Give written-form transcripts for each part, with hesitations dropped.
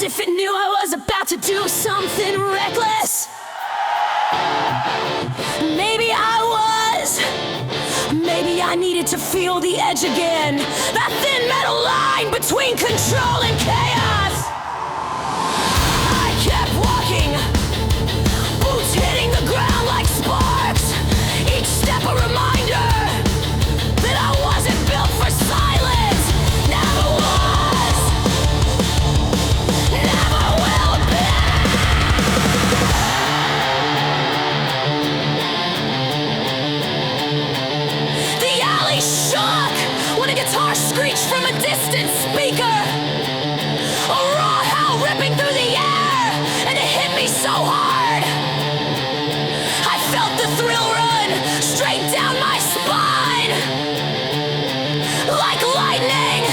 as if it knew I was about to do something reckless. Maybe I was. Maybe I needed to feel the edge again. That thin metal line between control and chaos. I kept walking, boots hitting the ground like sparks. Each step a reminder that I wasn't built for silence. Never was, never will be. The alley shook when a guitar screeched from a distant speaker. A raw howl ripping through the air, and it hit me so hard. I felt the thrill run straight down my spine. Like lightning,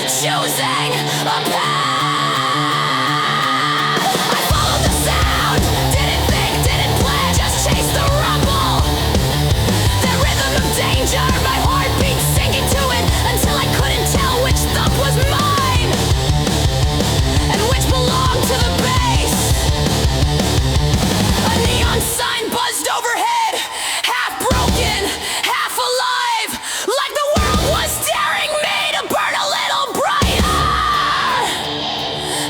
choosing a path. I followed the sound, didn't think, didn't plan, just chased the rumble. That rhythm of danger, my heartbeat sinking to it until I couldn't tell which thump was mine and which belonged to the bass. A neon sign buzzed overhead, half broken, half alive, like the world was daring me to burn a little brighter.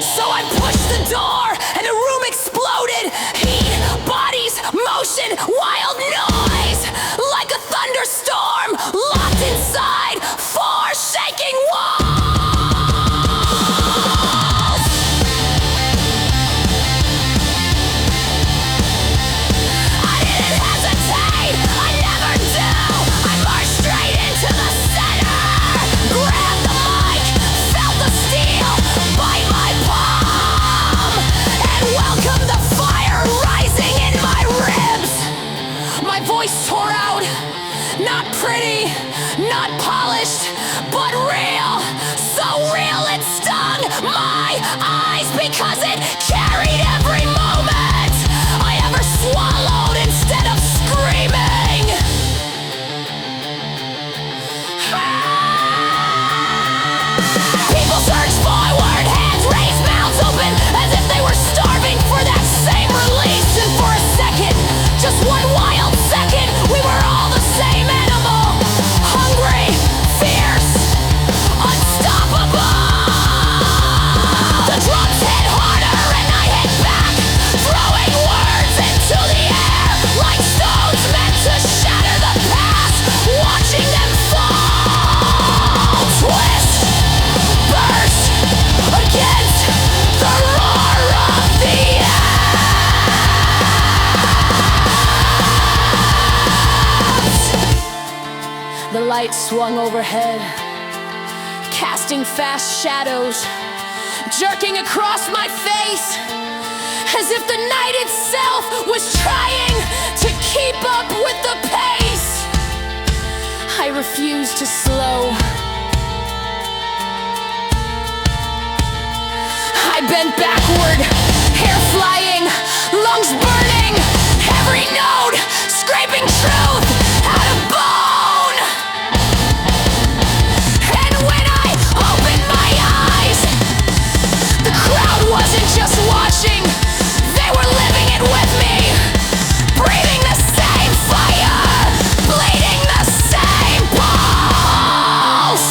So I pushed the door and the room exploded. Heat, bodies, motion, wild noise, like a thunderstorm locked inside four shaking walls. I didn't hesitate, I never do. I marched straight into the center, grabbed the mic, felt the steel bite my palm, and welcomed the fire rising in my ribs. My voice tore out, not pretty, not polished, but real. So real it stung my eyes because it carried every moment I ever swallowed instead of screaming. People surged forward, hands raised, mouths open, as if they were starving for that same release. And for a second, just one wild second, we were all the same animal. Hungry, fierce, unstoppable. The drums hit harder and I hit back, throwing words into the air like stones meant to shatter the past, watching them fall. Twist, burst against the roar of the earth. The light swung overhead, casting fast shadows, jerking across my face, as if the night itself was trying to keep up with the pace. I refused to slow. I bent backward, hair flying, lungs burning, every note scraping truth out of bone. And when I opened my eyes, the crowd wasn't just watching, they were living it with me, breathing the same fire, bleeding the same pulse.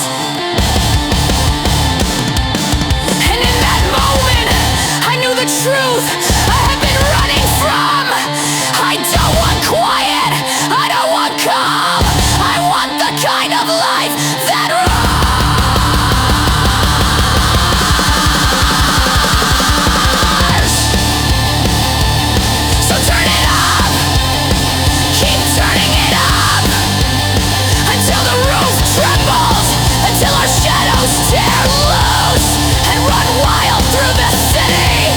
And in that moment, I knew the truth I had been running from. I don't want quiet, I don't want calm, I want the kind of life that roars. So turn it up, keep turning it up, until the roof trembles, until our shadows tear loose and run wild through the city.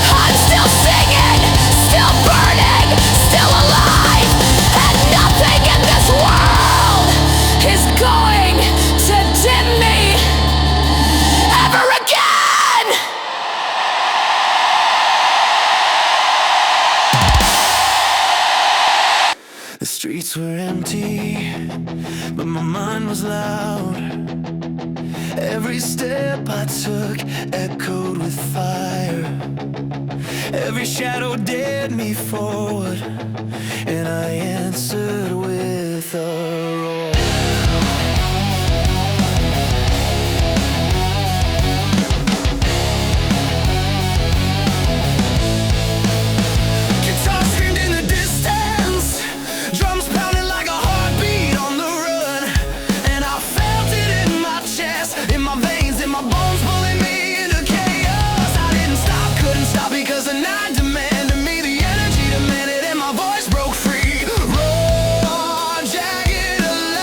I'm still singing, still burning, still alive, and nothing in this world is going to dim me ever again. The streets were empty, but my mind was loud. Every step I took echoed with fire. Every shadow dared me forward, and I answered with a roar. Guitar screamed in the distance, drums pounding like a heartbeat on the run, and I felt it in my chest, in my veins, in my bones, pulling me into chaos. I didn't stop, couldn't stop, because the night demanded me, the energy demanded, and my voice broke free. Raw, jagged, alive.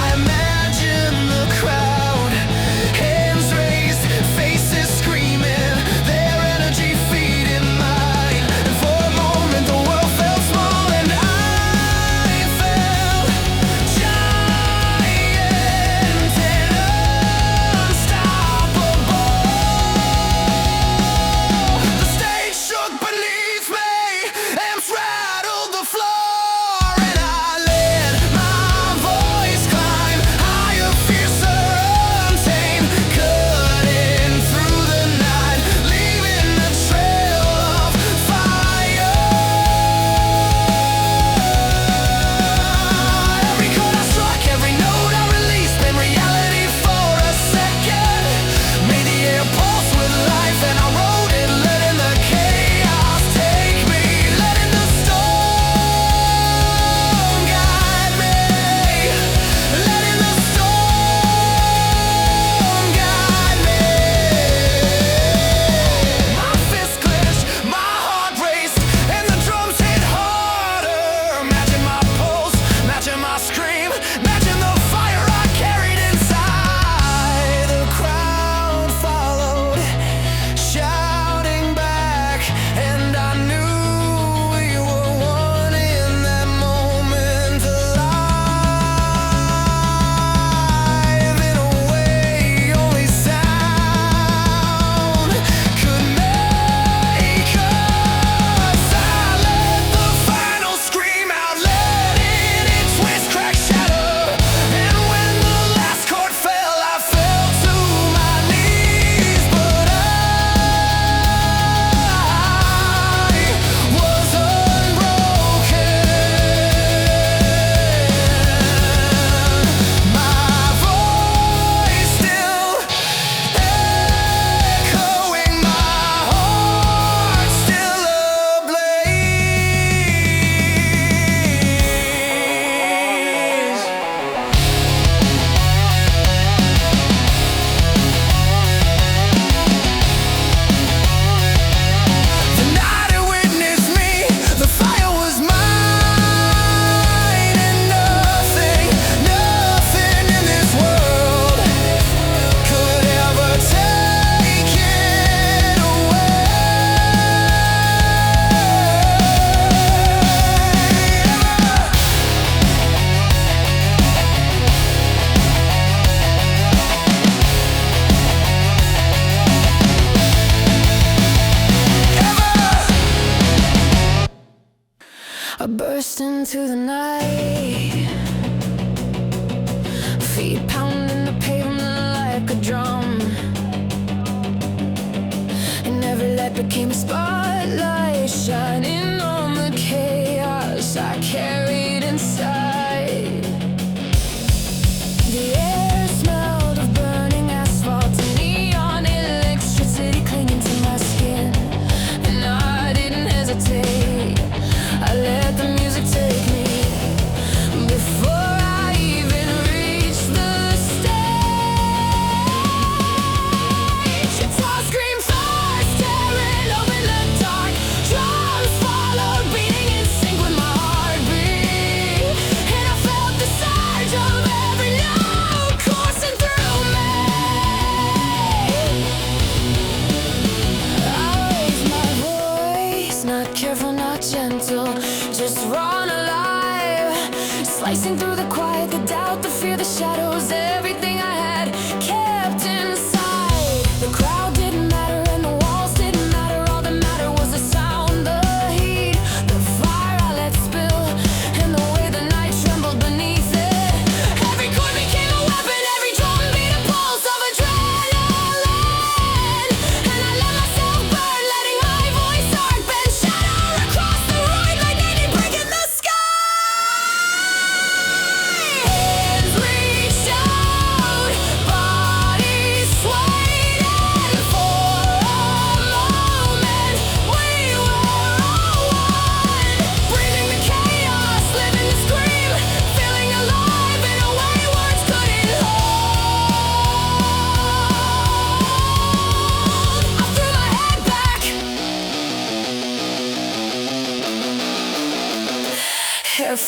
I imagine the crowd, hands raised, faces screaming, their energy feeding mine. And for a moment the world felt small, and I felt giant and unstoppable. The stage shook beneath me, amps rattled the floor, and I let my voice climb higher, fiercer, untamed, cutting through the night, leaving a trail of fire. Every chord I struck, every note I released, been reality for a second. Made the air pulse with life, and I wrote it, letting the chaos take me, letting the storm guide me, letting the storm guide me. My fist clenched, my heart raced, and the drums hit harder. Matching my pulse, matching my scream, matching the fire I carried inside. The crowd followed, shouting back, and I knew we were one in that moment, alive in a way only sound could make us. I let the final scream out, letting it twist, crack, shatter. And when the last chord fell, I fell to my knees, but I was unbroken. My voice still echoing, my heart still ablaze. The night it witnessed me, the fire was mine, and nothing, nothing in this world could ever take it away. I burst into the night, feet pounding the pavement like a drum, and every light became a spotlight, shining on the chaos I carried inside. The air smelled of burning asphalt and neon electricity clinging to my skin, and I didn't hesitate. I let the music take me before I even reached the stage. Guitar screamed fire, staring open the dark. Drums followed, beating in sync with my heartbeat, and I felt the surge of every note coursing through me. I raised my voice, not careful, not gentle, just raw and alive, slicing through the quiet, the doubt, the fear, the shadows, everything I had kept inside. The crowd didn't matter and the walls didn't matter, all that mattered was the sound, the heat, the fire I let spill, and the way the night trembled beneath it. Every chord became a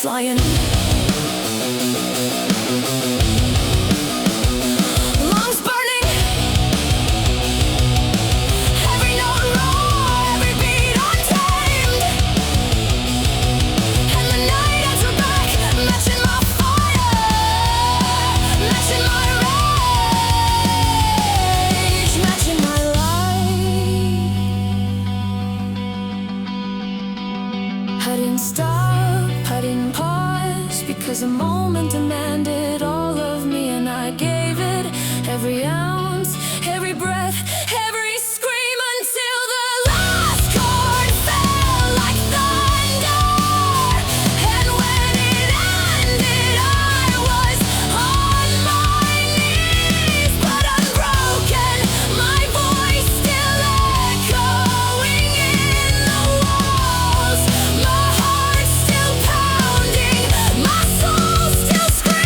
flying. Lungs burning, every note raw, every beat untamed. And the night as we're back, matching my fire, matching my rage, matching my light. I didn't stop, I didn't pause, because the moment demanded all of me, and I gave it every ounce, every breath, every scream, until the last chord fell like thunder. And when it ended, I was on my knees, but unbroken, my voice still echoing in the walls, my heart still pounding, my soul still screaming.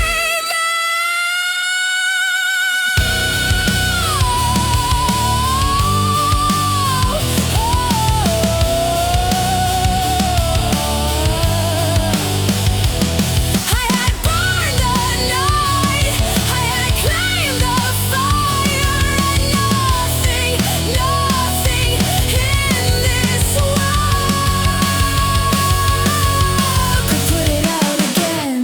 I had burned the night, I had claimed the fire, and nothing, nothing in this world could put it out again.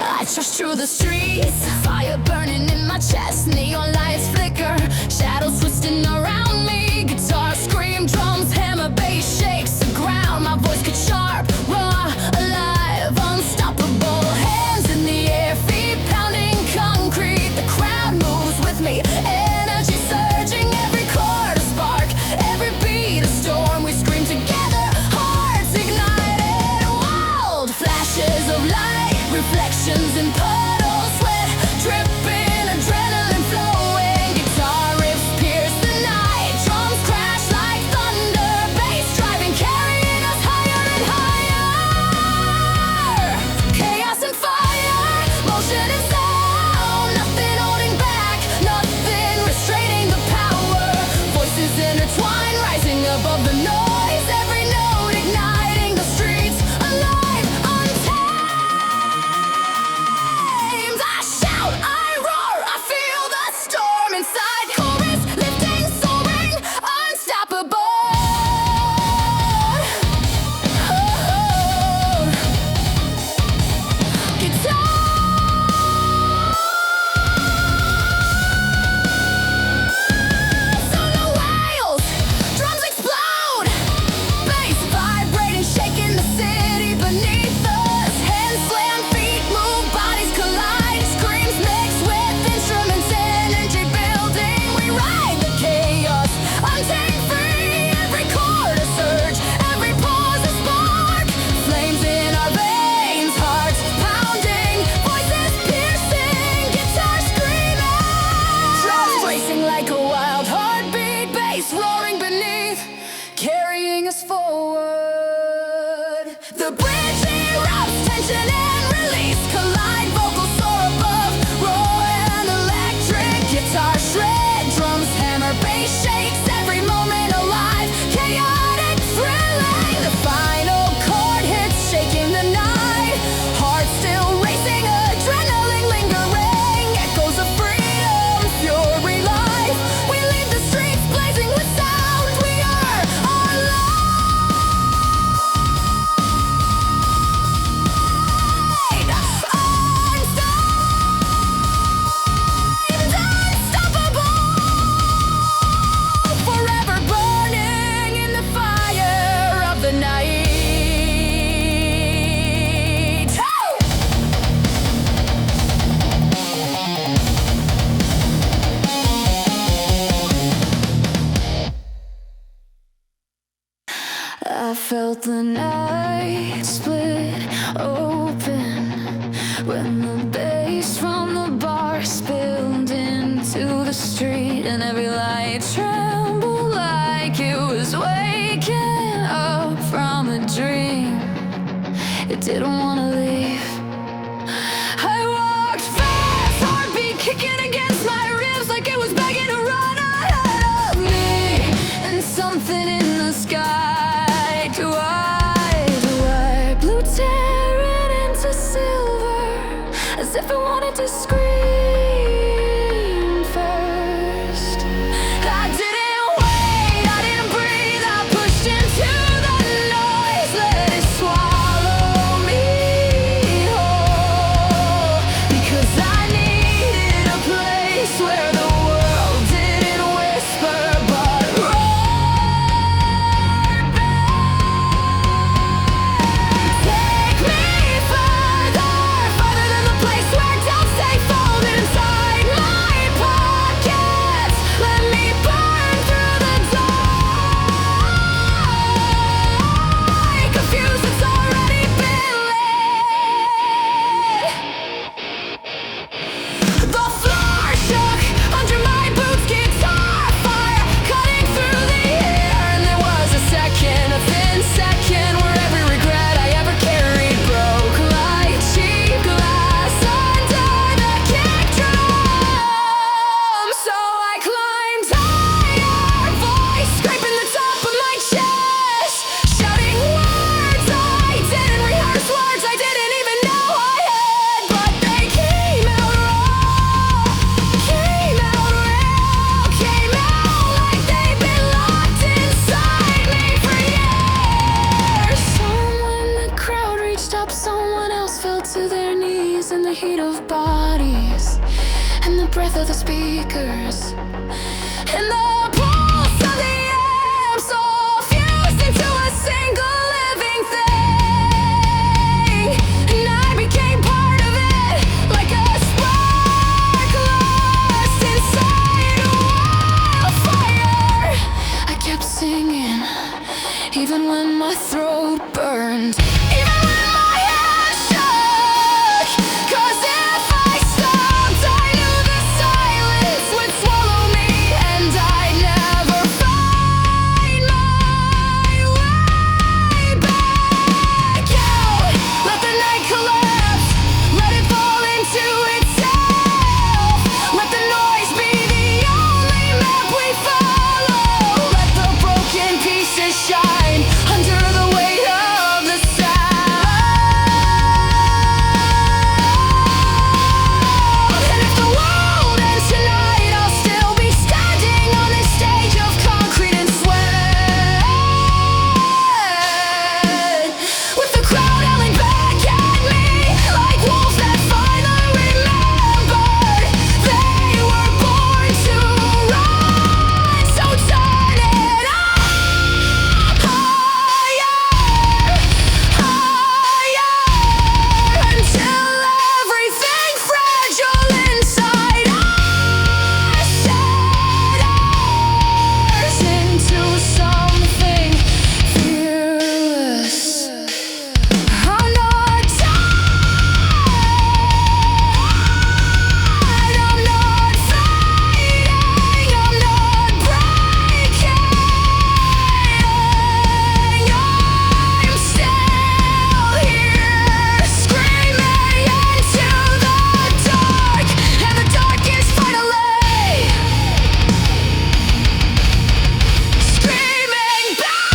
I trudge through the streets, fire burning in my chest, neon lights flicker, shadows twisting around me, guitar scream, drums hammer, bass shakes the ground, my voice gets sharp, raw, alive, unstoppable, hands in the air, feet pounding concrete, the crowd moves with me, energy surging, every chord a spark, every beat a storm, we scream together, hearts ignited, wild flashes of light, reflections in puddles, sweat dripping, adrenaline flowing, guitar riffs pierce the night, drums crash like thunder, bass driving, carrying us higher and higher. Chaos and fire, motion and sound, nothing holding back, nothing restraining the power. Voices intertwine, rising above the noise, every note igniting the streets, alive, untamed. I shout, I roar, I feel the storm inside. Chorus lifting, soaring, unstoppable. Guitar. On the wheels, drums explode, bass vibrating, shaking the city beneath us. Hands slam, feet move, bodies collide, screams mix with instruments, energy building. We ride the chaos, untamed free. Every chord a surge, every pause a spark. Flames in our veins, hearts pounding, voices piercing, guitar screaming. Drums racing like a wild heartbeat, bass roaring beneath, carrying us forward. The bridge erupts, tension and release collide, vocals soar above, raw and electric, guitar shred, drums hammer, bass shakes, every moment alive, chaotic, thrilling. The final chord hits, shaking the night, heart still racing, adrenaline lingering, echoes of freedom, fury life. We leave the streets blazing with sound, we are unstoppable, forever burning in the fire of the night. I felt the night split open when the bass the street, and every light trembled like it was waking up from a dream. It didn't wanna leave. I walked fast, heartbeat kicking against my ribs like it was begging to run ahead of me. And something in the sky, do I blue tearing into silver, as if it wanted to scream first. I didn't wait, I didn't breathe, I pushed into the noise, let it swallow me whole. Because I needed a place where the world didn't whisper but roared back. Take me further, farther than the place where doubts stay folded inside my pockets. Let me burn through the dark. Confused, it's already been lit. The floor shook under my boots, guitar fire cutting through the air. And there was a second, a thin second, where every regret I ever carried broke like cheap glass under the kick drum. So I climbed higher, voice scraping the top of my chest, shouting words I didn't rehearse, words I didn't even know I had, but they came out raw, came out real, came out like they'd been locked inside me for years. So when the crowd reached up, someone else fell to their knees in the heat of bodies and the breath of the speakers and the pulse of the amps all fused into a single living thing. And I became part of it, like a spark lost inside a wildfire. I kept singing, even when my throat burned, even when my hands shook. 'Cause if I stopped, I knew the silence would swallow me, and I'd never find my way back out. Let the night collapse, let it fall into itself. Let the noise be the only map we follow. Let the broken pieces shine under the weight of the sound. And if the world ends tonight, I'll still be standing on this stage of concrete and sweat, with the crowd yelling back at me like wolves that finally remembered they were born to run. So turn it up higher, higher, until everything fragile inside us shatters into something fearless. I'm not tired, I'm not fading, I'm not breaking. I'm still here, screaming into the dark, and the dark is finally screaming back.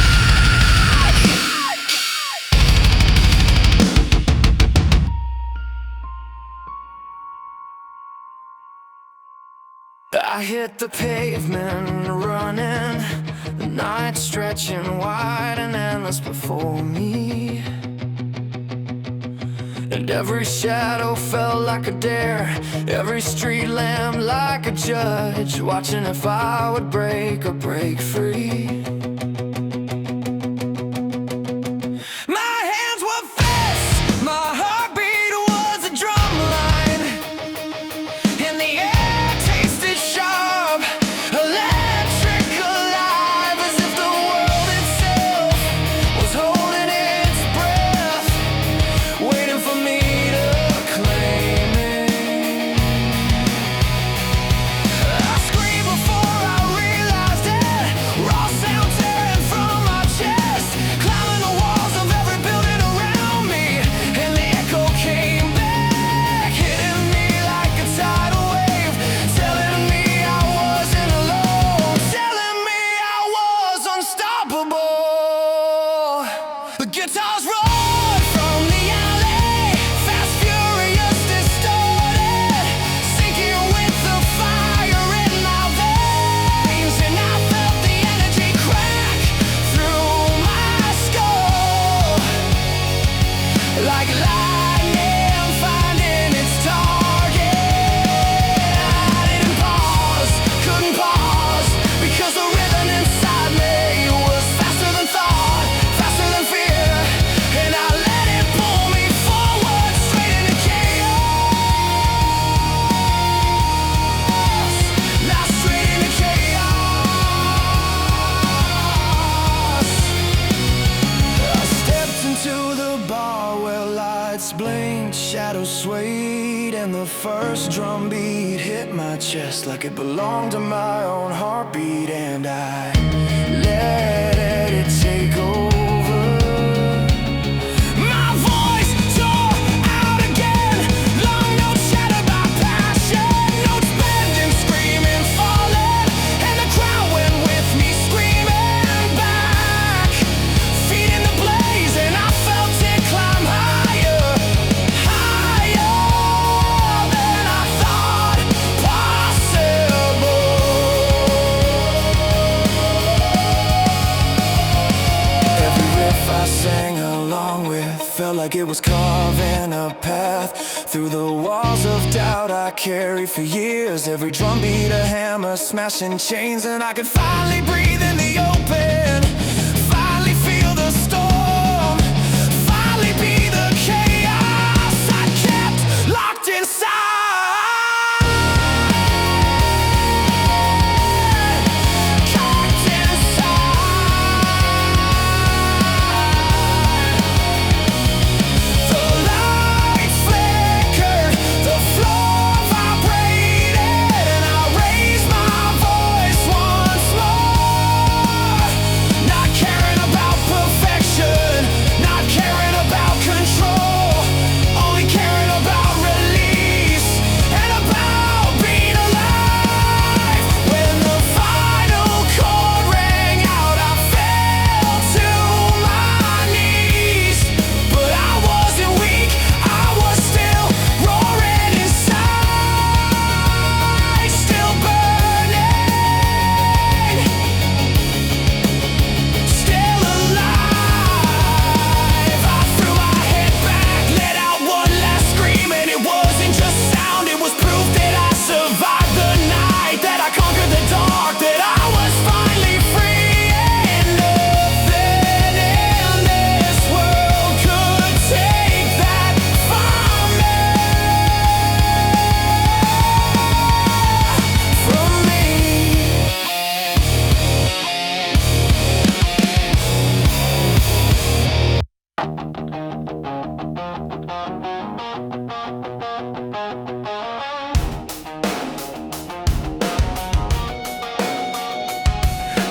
I hit the pavement running, the night stretching wide and endless before me. And every shadow felt like a dare, every street lamp like a judge, watching if I would break or break free. My hands were fists, my heartbeat was a drum line, and the air tasted sharp, electric, alive, as if the world itself was holding its breath, waiting for me to claim it. I drum beat hit my chest like it belonged to my own heartbeat, and I let it take over. My voice tore out again, long notes shattered by passion, notes bending, screaming, falling, and the crowd went with me, screaming back, feet in the blaze, and I felt it climb higher, higher than I thought possible. Every riff I sang along with felt like it was carving a path through the walls of doubt I carried for years. Every drum beat a hammer smashing chains, and I could finally breathe in the open, finally feel the storm, finally be the chaos I kept locked inside. Locked inside. The lights flickered, the floor vibrated, and I raised my voice once more. Not caring about perfection, not caring about control, only caring about release and about being alive. When the final chord rang out, I fell to my knees, but I wasn't weak, I was still roaring inside, still burning, still alive. I threw my head back, let out one last scream, and it wasn't just sound, it was proof that I survived the night, that I conquered the dark, that I was finally free, and nothing in this world could take that from me.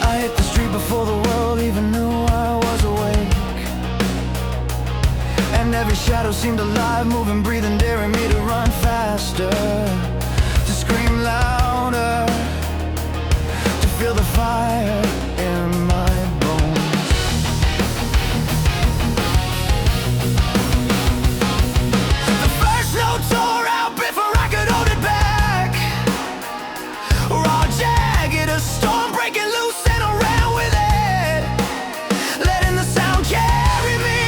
I hit the street before the world even knew I was awake, and every shadow seemed alive, moving, breathing, daring me to run faster, to scream louder, to feel the fire in my bones. The first note tore out before I could hold it back, raw jagged, a storm breaking loose, and I ran with it, letting the sound carry me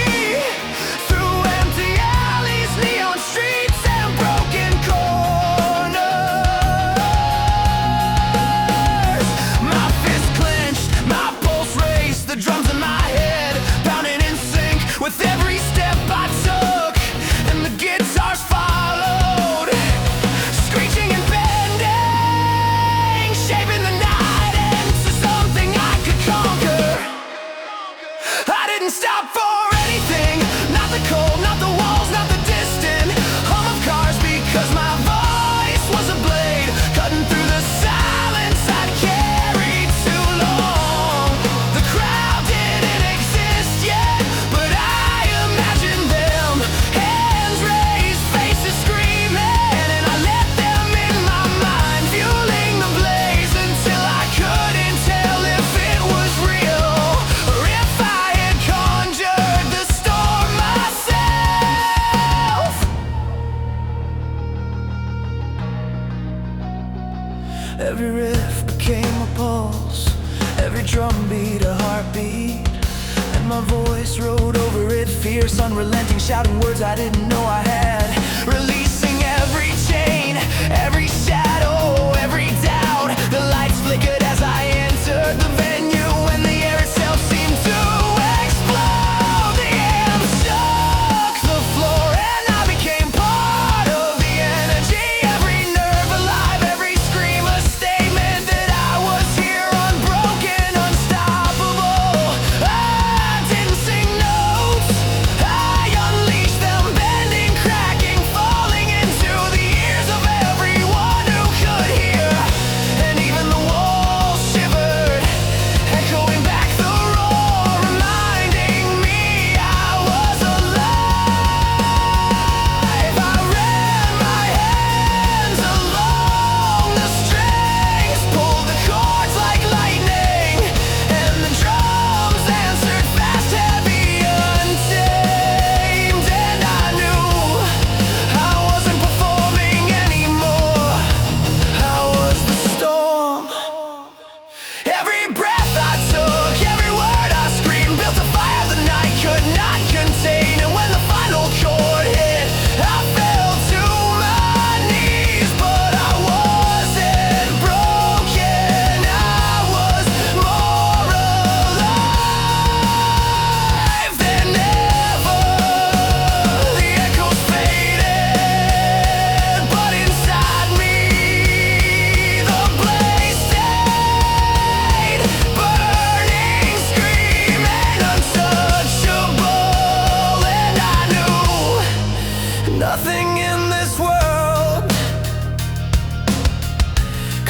through empty alleys, neon streets, and broken corners. My fist clenched, my pulse raced, the drums in my head pounding in sync with every step I took, and the guitars followed, screeching and bending, shaping the night into something I could conquer. I didn't stop for anything, not the cold, not the walls, not the distant hum of cars, because my voice was a blade cutting through the silence I'd carried too long. The crowd didn't exist yet, but I imagined them, hands raised, faces screaming, and I let them in my mind, fueling the blaze until I couldn't tell if it was real or if I had conjured the storm myself. Every riff became a pulse, every drum beat a heartbeat, and my voice rode over it, fierce, unrelenting, shouting words I didn't know I had, releasing every chain, every shadow, every doubt. The lights flickered as I entered the venue, and the air itself seemed to explode. The amp shook the floor, and I became part of the energy, every nerve alive, every scream a statement that I was here, unbroken, unstoppable. I didn't sing notes, I unleashed them, bending, cracking, falling.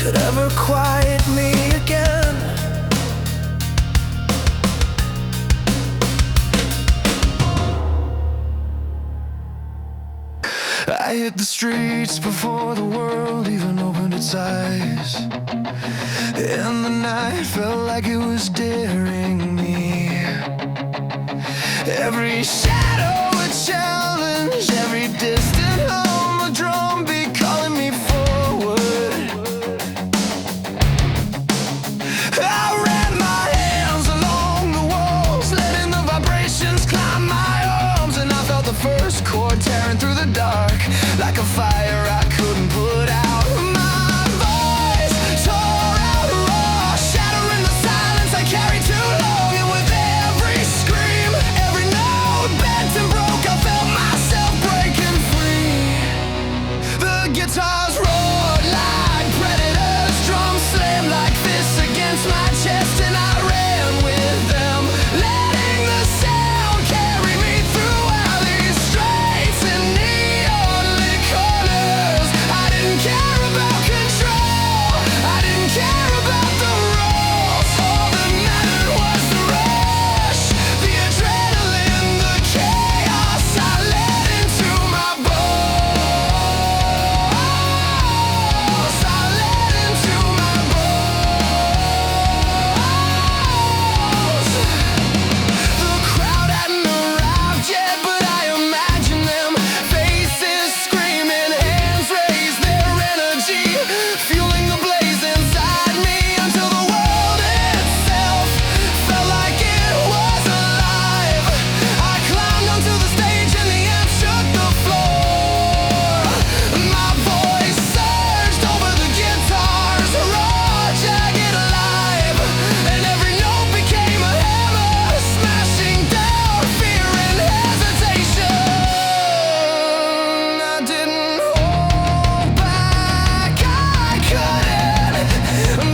could ever quiet me again. I hit the streets before the world even opened its eyes, and the night felt like it was daring me. Every shadow a challenge, every distant hum a drumbeat calling me forward. I ran my hands along the walls, letting the vibrations climb my arms, and I felt the first chord tearing through the dark like a fire I couldn't put out. My voice tore out raw, shattering the silence I carried too long, and with every scream, every note bent and broke, I felt myself breaking free. The guitars roared like predators, drums slammed like fists against my chest, and I ran with them, letting the sound carry me through alleys, streets, and neon-lit corners. I didn't care about control, I didn't care about the rules. All that mattered was the rush, the adrenaline, the chaos I let into my bones. I let into my bones. The crowd hadn't arrived yet, but I imagined them, faces screaming, hands raised, their energy fueling the blaze inside me, until the world itself felt like it was alive. I climbed onto the stage and the amp shook the floor. My voice surged over the guitars, raw, jagged, alive, and every note became a hammer, smashing down fear and hesitation. I didn't hold back, I couldn't,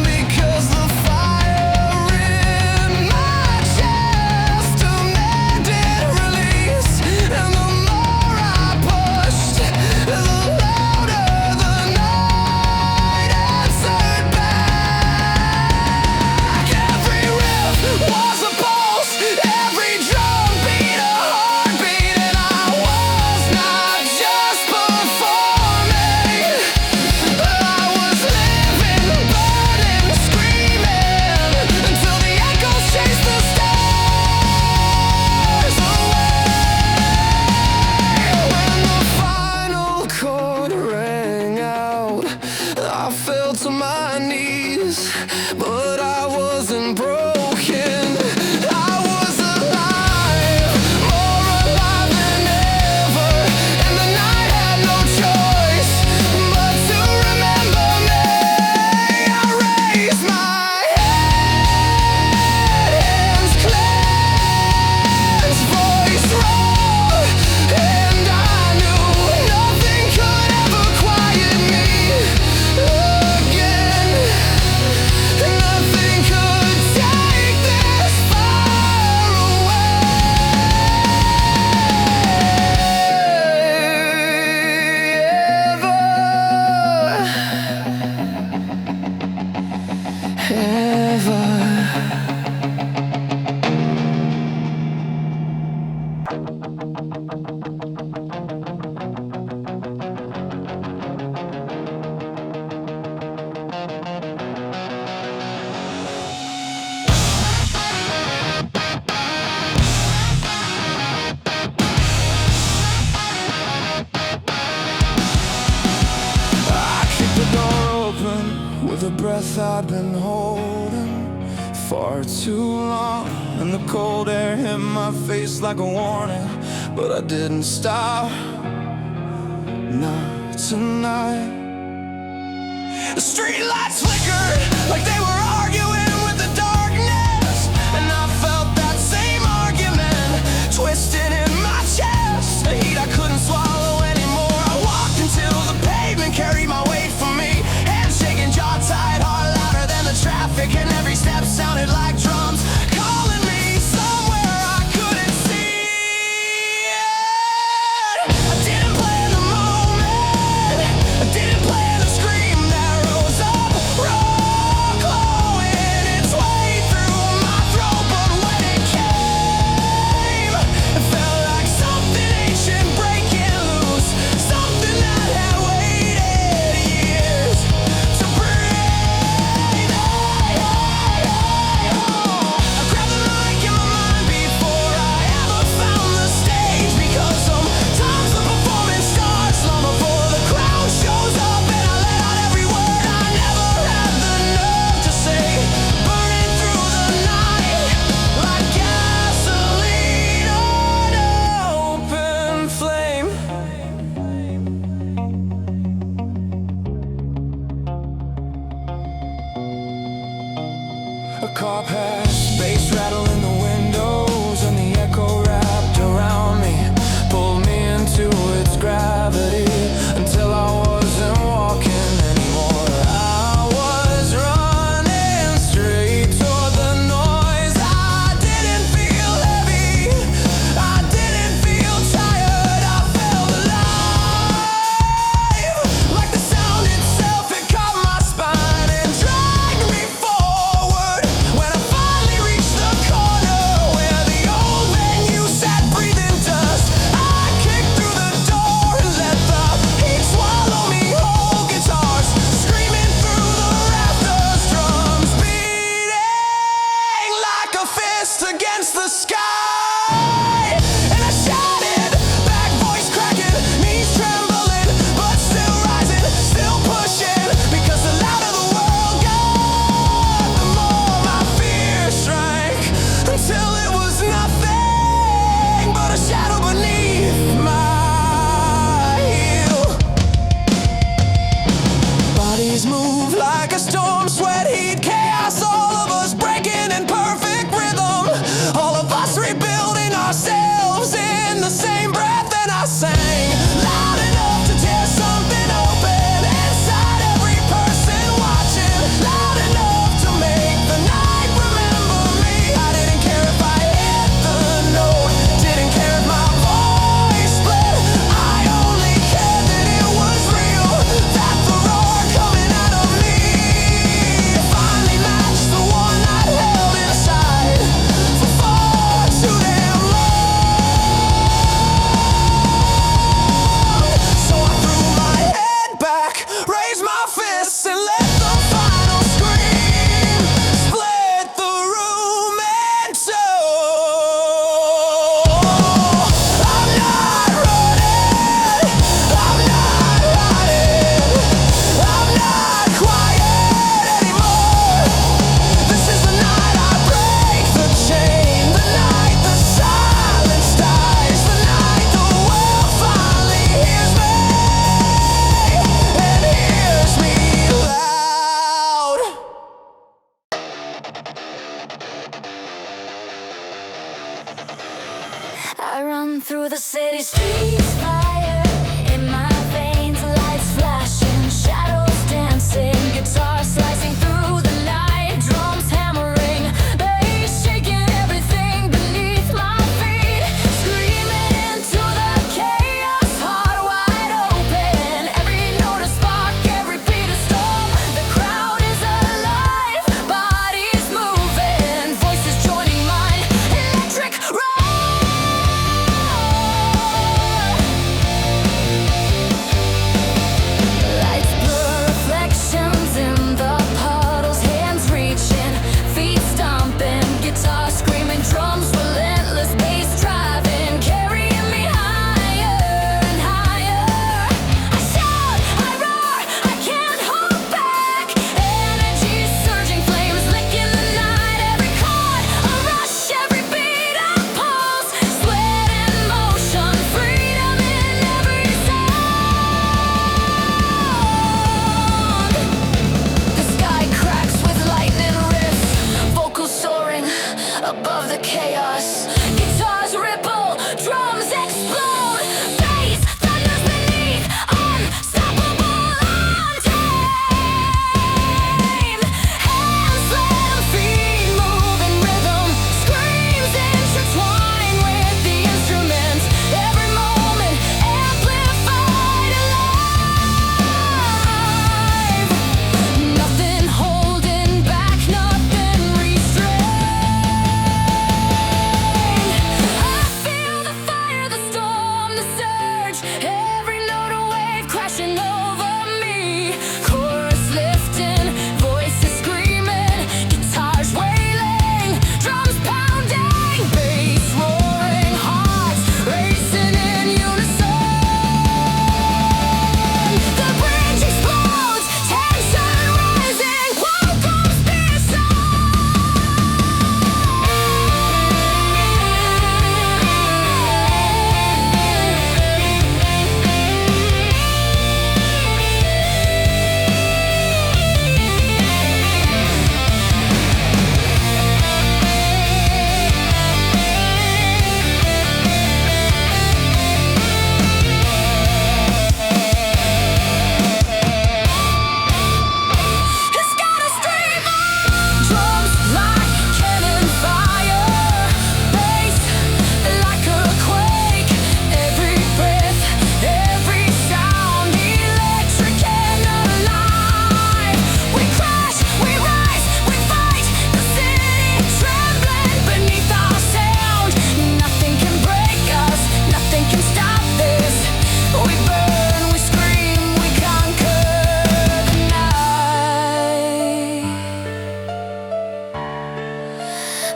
because the fire in my chest demanded release, and the more I pushed, the louder the night answered back. Every riff was a pulse, every drum beat a heartbeat, and I was not just performing, I was living, burning, screaming, until the echoes chased the stars away. When the final chord rang out, I fell to my knees, but I wasn't broken. I was alive, more alive than ever, and the night had no choice but to remember me. I raised my head, hands clenched, voice raw, and I knew nothing could ever quiet me again. Nothing could take this far away. Ever. I kicked the door open with a breath I'd been holding far too long, and the cold air hit my face like a warning, but I didn't stop, not tonight. The street lights flickered like they were arguing with the darkness, and I felt that same argument twisted in my chest, a heat I couldn't swallow anymore. I walked until the pavement carried my weight for me, hands shaking, jaw tied, heart louder than the traffic, and every step sounded like drums calling me somewhere I couldn't see it. I didn't plan the moment, I didn't plan the scream that rose up A car passed, bass rattle in the windows, and the echo wrapped around me, pulled me into its gravity until I wasn't walking anymore. I was running straight toward the noise. I didn't feel heavy, I didn't feel tired, I felt alive. Like the sound itself, it caught my spine and dragged me forward. When I finally reached the corner where the old venue sat breathing dust, I kicked through the door and let the heat swallow me whole. Guitars screaming through the rafters, drums beating like a fist against the sky. And I shouted back, voice cracking, knees trembling, but still rising, still pushing, because the louder the world got, the more my fear shrank, until it was nothing but a shadow beneath my heel. Bodies move like a storm, sweat, heat, chaos, all of us breaking in perfect rhythm, all of us rebuilding ourselves in the same breath. And I sang loud enough to tear something open inside every person watching, loud enough to make the night remember me. I didn't care if I hit the note, didn't care if my voice split, I only cared that it was real, that the roar coming out of me finally matched the one I'd held inside for far too damn long. So I threw my head back, raised my fists, and let the final scream split the room in two. I'm not running, I'm not hiding, I'm not quiet anymore. This is the night I break the chain, the night the silence dies, the night the world finally hears me, and hears me loud. I run through the city streets, fire in my veins, lights flashing, shadows dancing, guitars slicing through the night, drums hammering, bass shaking everything beneath my feet, screaming into the chaos, heart wide open, every note a spark, every beat a storm, the crowd is alive, bodies moving, voices joining mine, electric roar.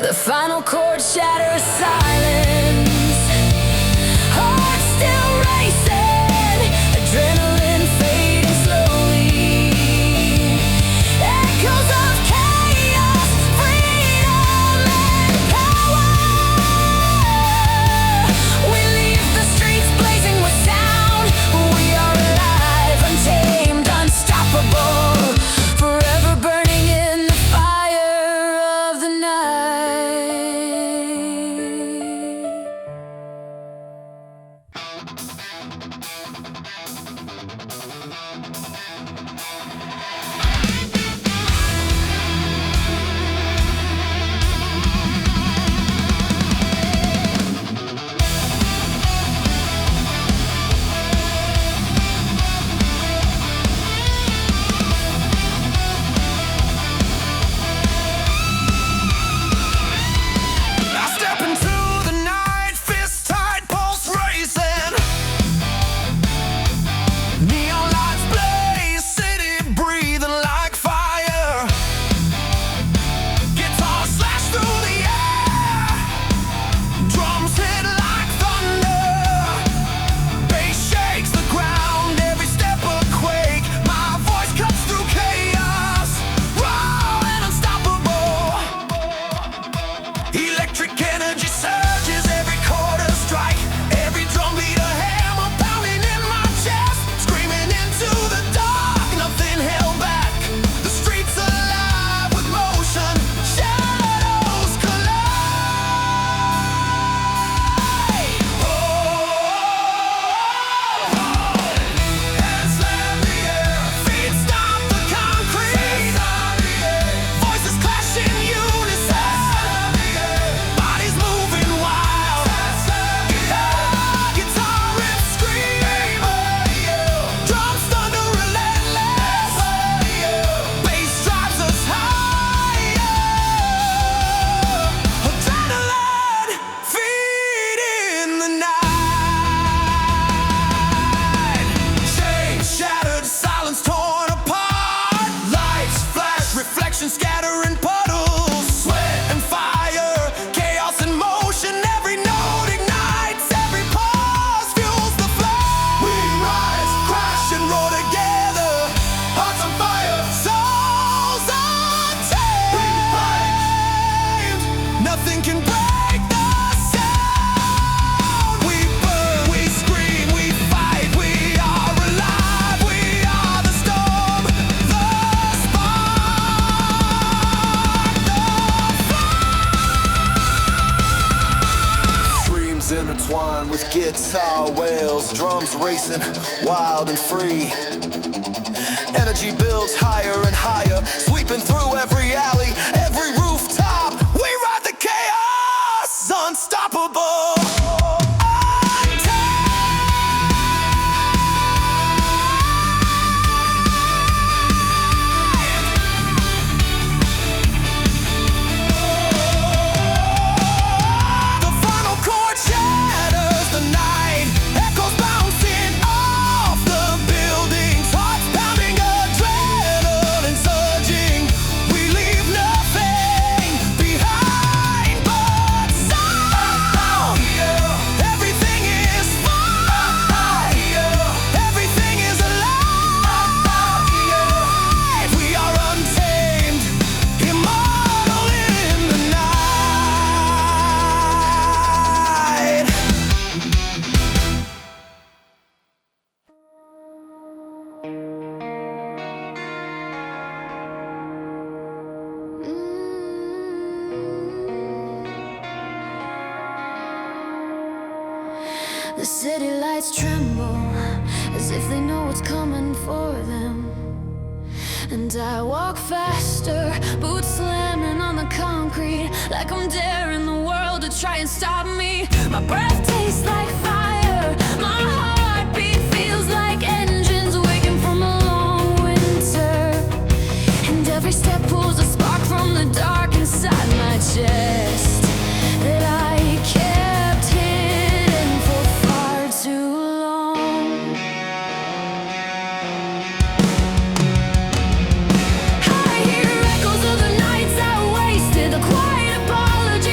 The final chord shatters silence. Heart still racing, adrenaline fading slowly. Echoes of chaos, freedom and power. We leave the streets blazing with sound. We are alive, untamed, unstoppable, forever burning in the fire of the night. I step into the night, fist tight, pulse racing. Neon lights blaze, city breathing like fire. Guitar slash through the air, drums hit like thunder. Bass shakes the ground, every step a quake. My voice cuts through chaos, raw and unstoppable. Electric energy surges, every chord a strike, every drum beat a hammer pounding in my chest, screaming into the dark, nothing held back. The streets alive with motion, shadows collide. Hands slam the air, feet stomp the concrete. Voices clash in unison, bodies moving wild. Guitar riffs scream, drums thunder relentless. Bass drives us higher, adrenaline feeding the night. Chains shattered, silence torn apart. Lights flash, reflections scatter in puddles. Sweat and fire, chaos in motion. Every note ignites, every pause fuels the flame. We rise, crash and roar together. Hearts on fire, souls untamed. Nothing can break the sound. We burn, we scream, we fight. We are alive, we are the storm, the spark, the fire. Dreams intertwined with guitar wails, drums racing, wild and free. Energy builds higher and higher, sweeping through every alley, every rooftop. We ride the chaos, unstoppable. The final chord shatters the night, echoes bouncing off the buildings, hearts pounding, adrenaline surging. We leave nothing behind but sound. Everything is fine, everything is alive. We are untamed, immortal in the night. The city lights tremble as if they know what's coming for them. And I walk faster, boots slamming on the concrete, like I'm daring the world to try and stop me. My breath tastes like fire, my heartbeat feels like engines waking from a long winter. And every step pulls a spark from the dark inside my chest that I kept hidden for far too long. I hear echoes of the nights I wasted, the quiet apologies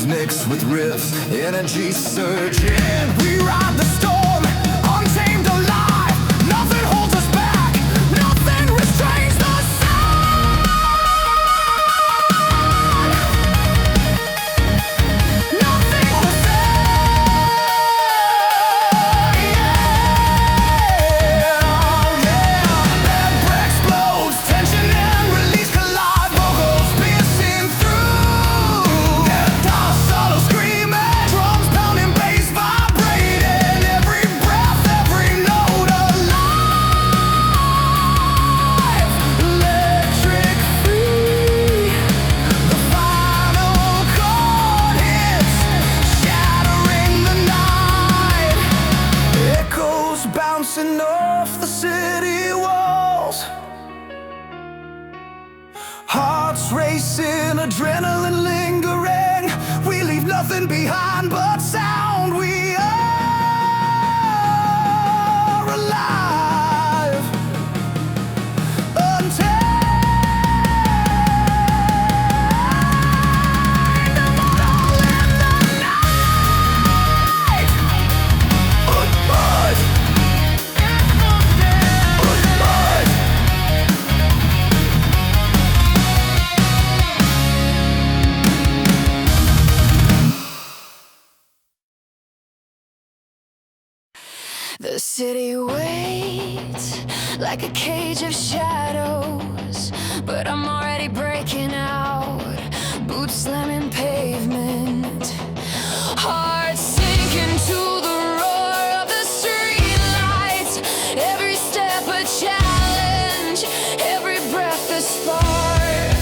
Groove mixed with riff, energy surging. We ride the storm, untamed alive. Nothing holds us back, nothing restrains the sound. Nothing will say, That breath explodes, tension and release collide. Vocals piercing through. Guitar solo screaming, drums pounding, bass vibrating. Every breath, every note alive. Electric free. The final chord hits, shattering the night. Echoes bouncing off the city walls. Hearts racing, adrenaline lingering. We leave nothing behind but sound. We are alive untamed, immortal in the night. Unbud. Unbud. The city waits like a cage of shadows, but I'm already breaking out, boots slamming pavement, heart sinking to the roar of the streetlights. Every step a challenge, every breath a spark.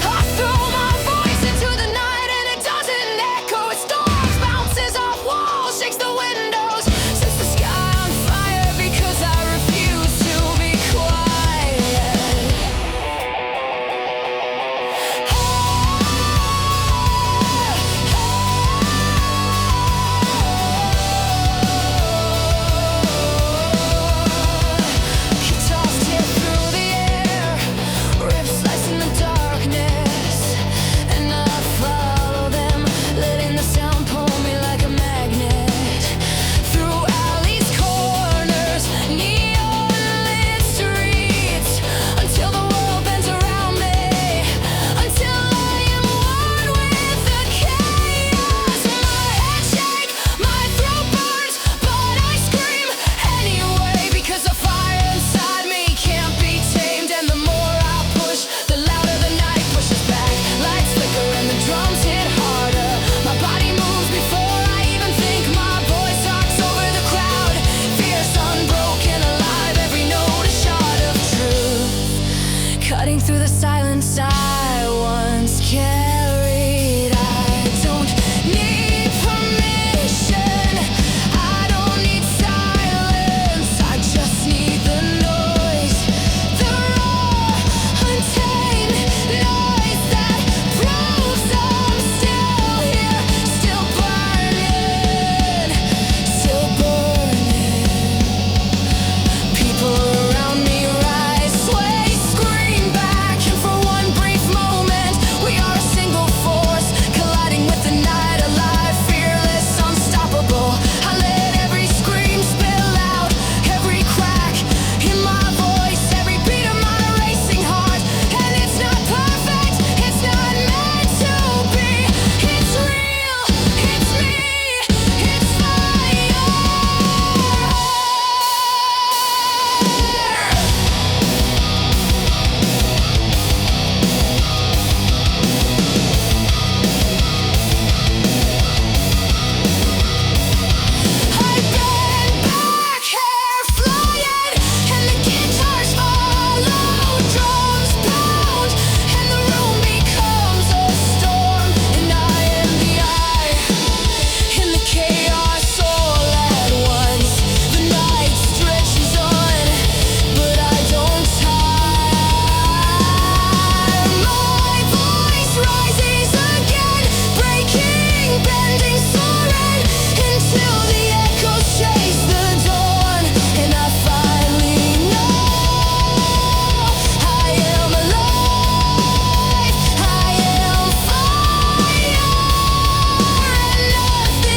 I throw my voice into the night and it doesn't echo. It storms, bounces off walls, shakes the windows, sets the sky on fire because I refuse to be quiet.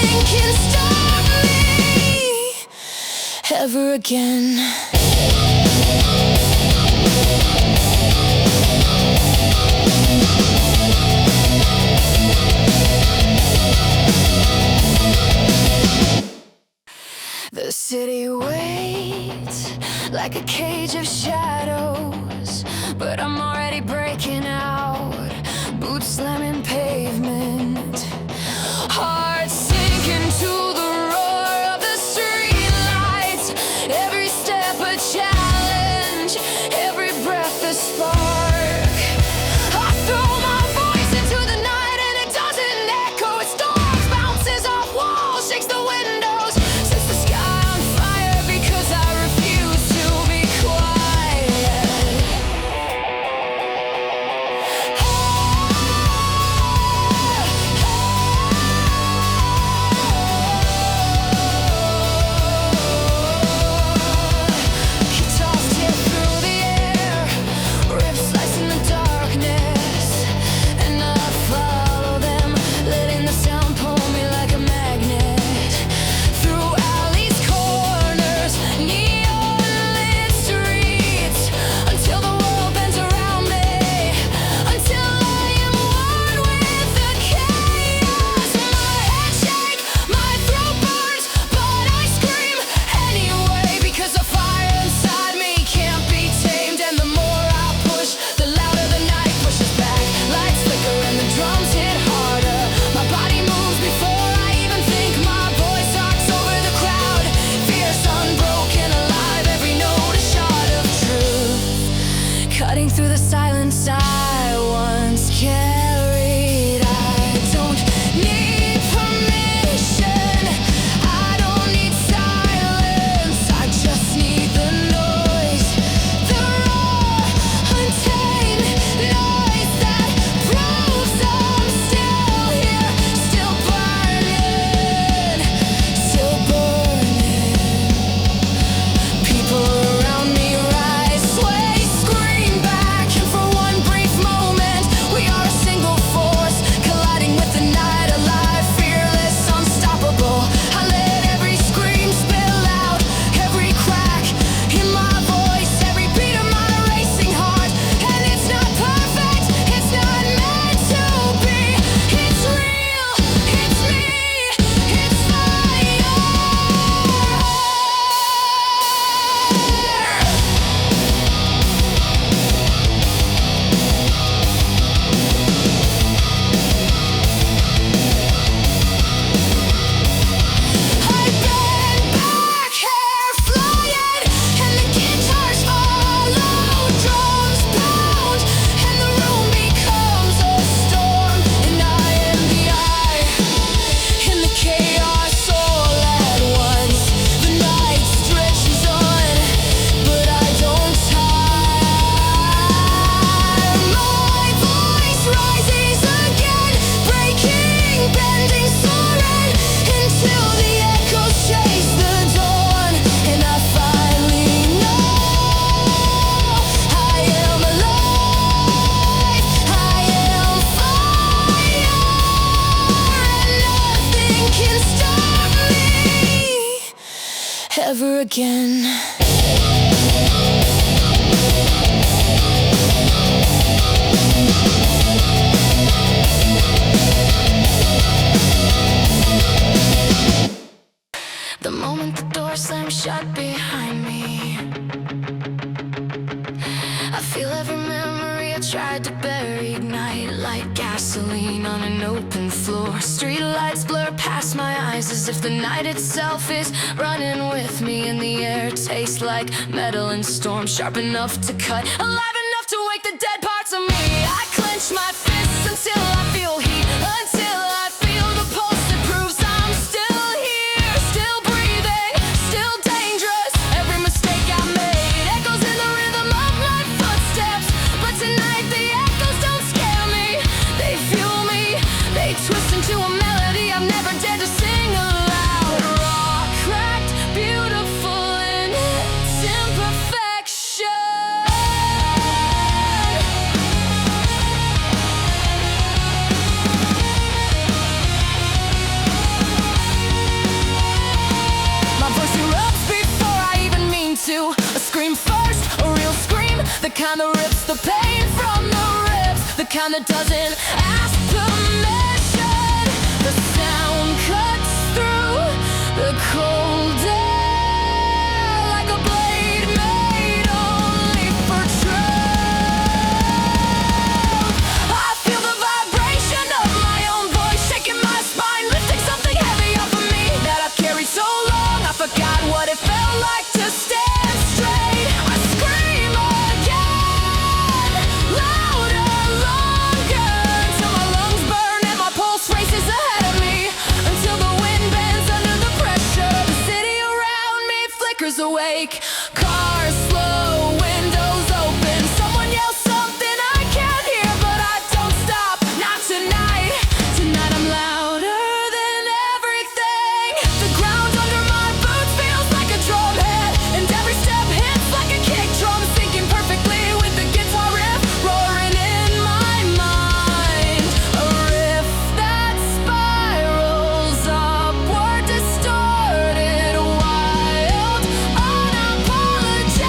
nothing can stop me ever again. The city waits like a cage of shadows, but I'm already breaking out, boots slamming pavement, heart sinking to the roar of the streetlights. Every step a challenge, every breath a spark. I throw my voice into the night and it doesn't echo. It storms, bounces off walls, shakes the windows, sets the sky on fire because I refuse to be quiet. He tossed it through the air, rips slicing the darkness, and I follow them, letting the sound pull me like a magnet. Through alleys, corners, neon-lit streets, until the world bends around me, until I am one with the chaos. My head shakes, my throat burns, but I scream anyway, because the fire inside me can't be tamed. And the more I push, the louder the night pushes back. Lights flicker and the drums hit harder. My body moves before I even think. My voice arcs over the crowd, fierce, unbroken, alive. Every note a shot of truth, cutting through the silence I once carried. I don't need permission, I don't need silence, I just need the noise, the raw, untamed noise that proves I'm still here, still burning, still burning. People around me rise, sway, scream back, and for one brief moment, we are a single force, colliding with the night, alive, fearless, unstoppable. I let every scream spill out, every crack in my voice, every beat of my racing heart. And it's not perfect, it's not meant to be. It's real, it's me, it's fire. I bend back, hair flying, and the guitars follow, drums pound, and the room becomes a storm. And I am the eye in the chaos all at once. The night stretches on, but I don't tire. My voice rises again, breaking, bending, soaring, until the echoes chase the dawn. And I finally know I am alive, I am fire, and nothing can stop me ever again. The moment the door slams shut behind me, I feel every memory I tried to bury ignite like gasoline on an open floor. Street lights blur past my eyes as if the night itself is running with me, and the air tastes like metal and storm, sharp enough to cut, alive enough to wake the dead parts of me. I clench my fists until I feel heat, until I feel the pulse that proves I'm still here, still breathing, still dangerous. Every mistake I made echoes in the rhythm of my footsteps, but tonight the echoes don't scare me, they fuel me, they twist into a melody I've never dared to sing aloud. Rock, cracked, beautiful in its imperfection. kind that rips the pain from the ribs, the kind that doesn't ask permission. The sound cuts through the cold air like a blade made only for truth. I feel the vibration of my own voice shaking my spine, lifting something heavy off of me that I've carried so long. I forgot what it felt like to stand straight. I scream again, louder, longer, till my lungs burn and my pulse races ahead of me, until the wind bends under the pressure. The city around me flickers awake. Cars slow, windows open. Someone yells something I can't hear, but I don't stop. Not tonight. Tonight I'm louder than everything. The ground under my boots feels like a drum head, and every step hits like a kick drum, syncing perfectly with the guitar riff roaring in my mind. A riff that spirals upward, distorted, wild, unapologetic.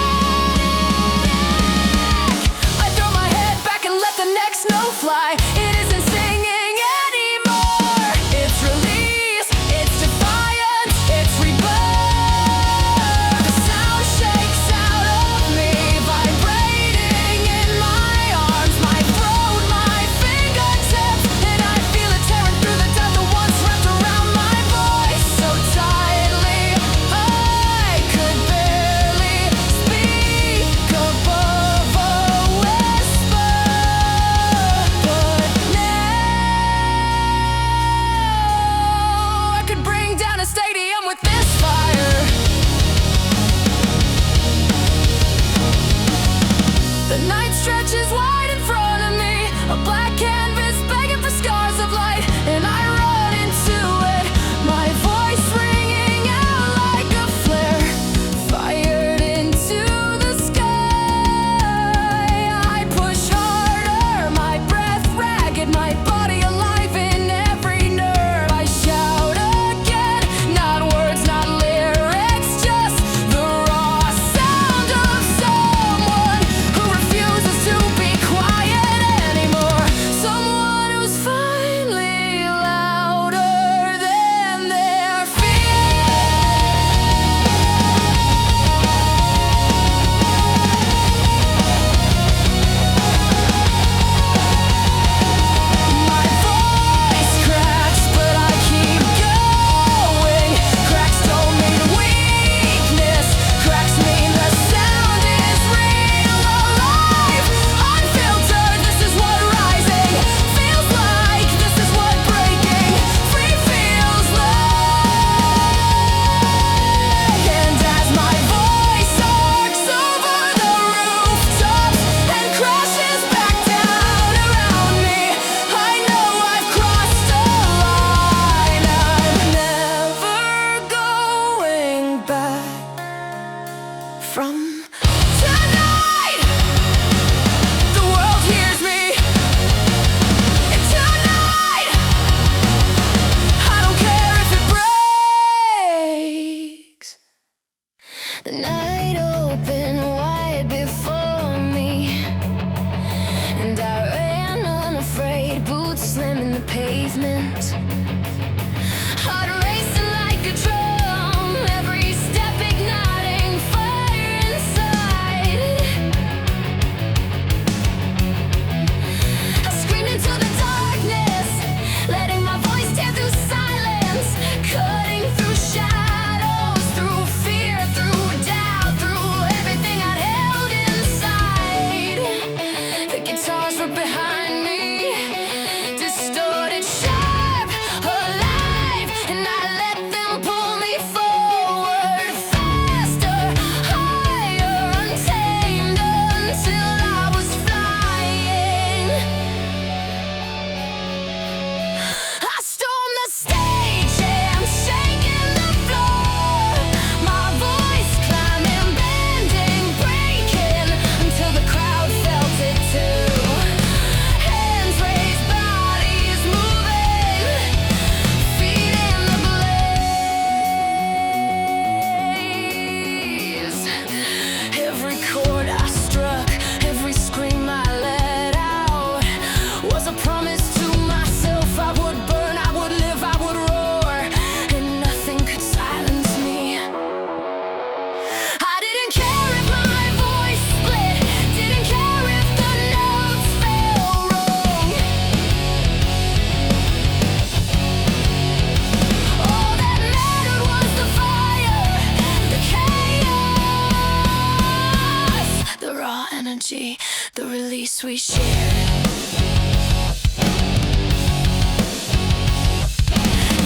moments we shared.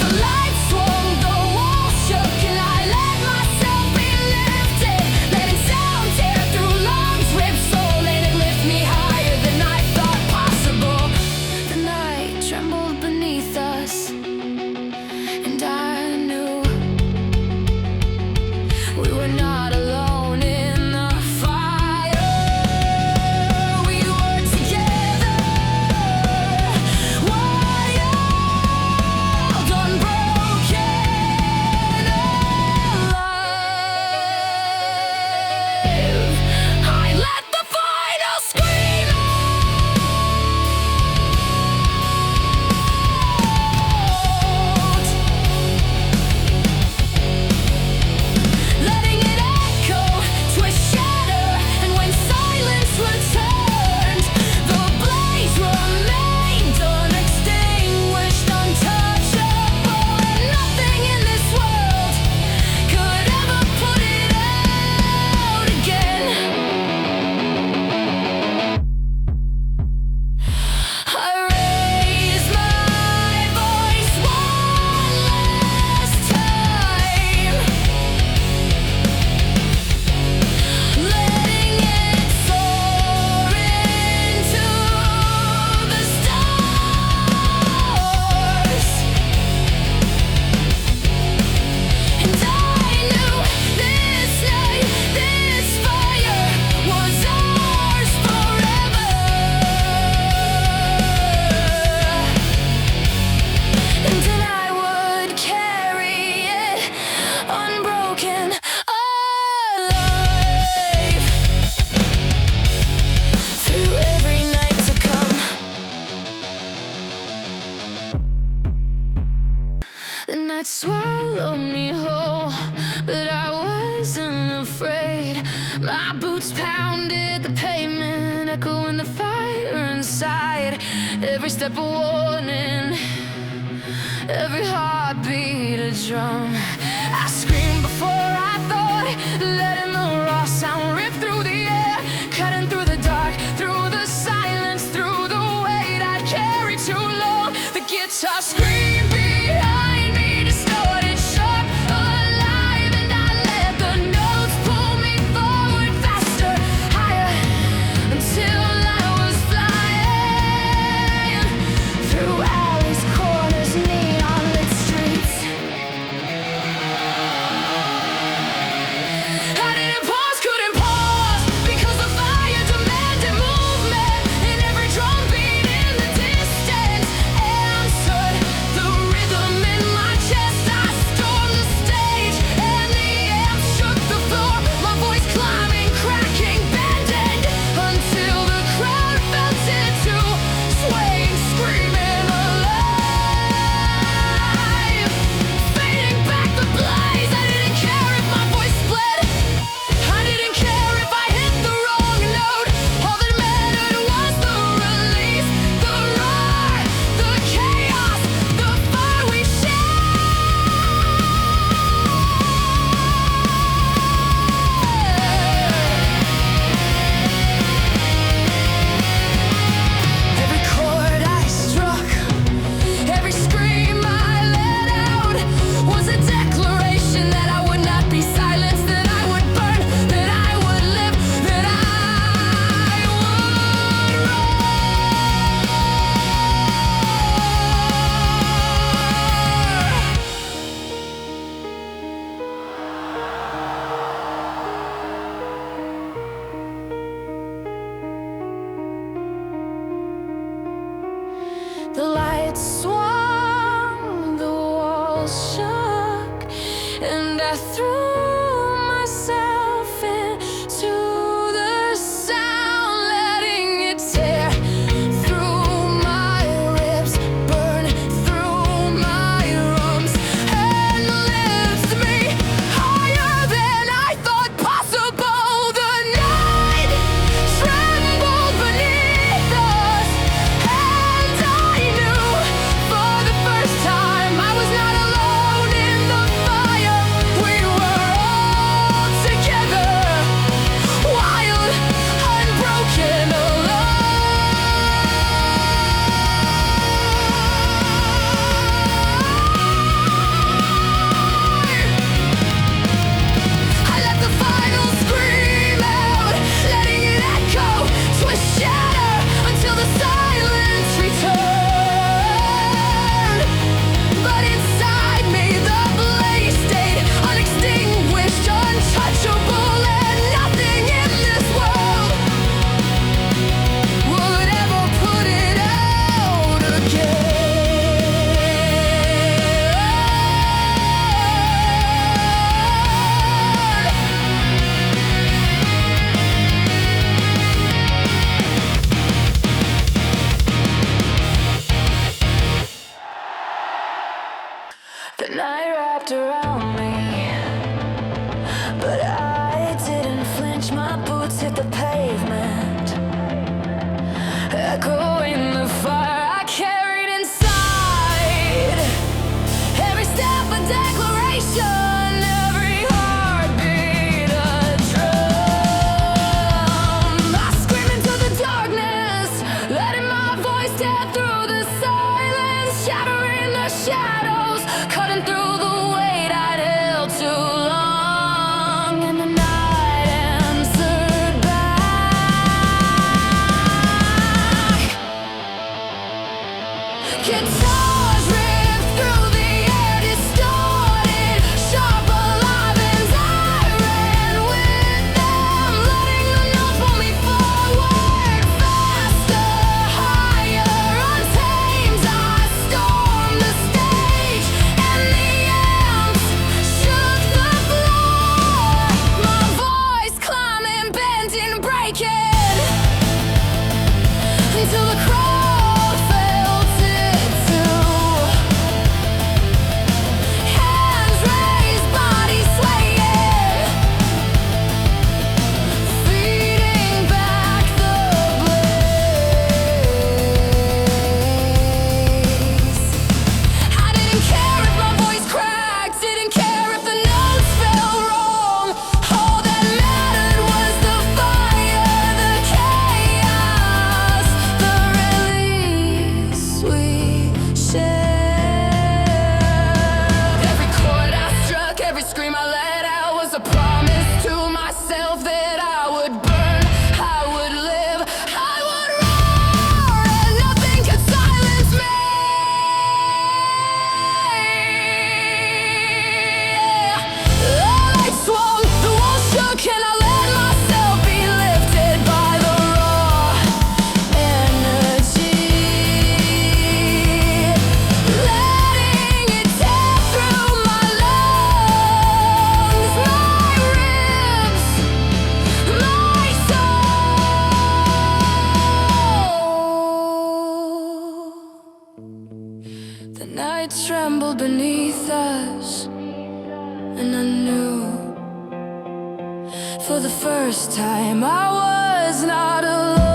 The lights swung, the walls shook, and I let myself be lifted, letting sound tear through lungs, rip soul, and it lift me higher than I thought possible. The night trembled beneath us, and I knew we were not alone in the fire. We were together, wild, unbroken, alive. I let the final scream out, letting it echo, twist, shatter, and when silence returned, the blaze remained unextinguished, untouchable, and nothing in this world could ever put it out again. I raised my voice one last time, letting it soar into the stars. And I knew this night, this fire was ours forever. And then I would carry it unbroken, alive, through every night to come. The night swallowed me whole, but I wasn't afraid. My boots pounded the pavement, echoing the fire inside. Every step a warning, every heartbeat a drum. I screamed before I thought, letting the raw sound rip through the air, cutting through the dark, through the silence, through the weight I'd carried too long. The guitar screamed behind me, distorted, sharp, alive, and I let the notes pull me forward faster, higher, until I was flying through alleys, corners, neon lit streets. I didn't pause, couldn't pause, because the fire demanded movement, and every drum beat in the distance answered the rhythm in my chest. I stormed the stage, and the amps shook the floor, my voice climbing, cracking, bending, until the crowd felt it too, swaying, screaming, alive, fading back the blaze. I didn't care if my voice split, I didn't care if I hit the wrong note. All that mattered was the release, the roar, the chaos, the fire we Every chord I struck, every scream I let out was a declaration that I would not be silenced, that I would burn, that I would live, that I would roar. The lights swung, the walls shook, and I threw myself into the sound, letting it tear through my ribs, burn through my lungs, and lift me higher than I thought possible. The night trembled beneath us, and I knew for the first time I was not alone in the fire. We were The night wrapped around me, but I didn't flinch. My boots hit the pavement, echoing the fire I carried inside. Every step a declaration, every heartbeat a drum. I scream into the darkness, letting my voice tear through the silence, shattering the shadows, cutting through the weight I'd held too long. And the night answered back. Guitars ripped through the air, distorted, sharp, alive, and I ran with them, letting the notes pull me forward, faster, higher, untamed. I stormed the stage, and the amps shook the floor. My voice climbing, bending, breaking, until the crowd felt it too. Hands raised, bodies swaying, feeding back the blaze. I didn't care if my voice cracked, didn't care if the notes fell wrong. All that mattered was the fire, the chaos, the release we shared. Every chord I struck, every scream I let out was a promise to myself that I would burn, I would live, I would roar, and nothing could silence me. The lights swung, the walls shook, and I let myself be lifted by the raw energy, letting it tear through my lungs, my ribs, my soul. The night trembled beneath us, and I knew for the first time I was not alone.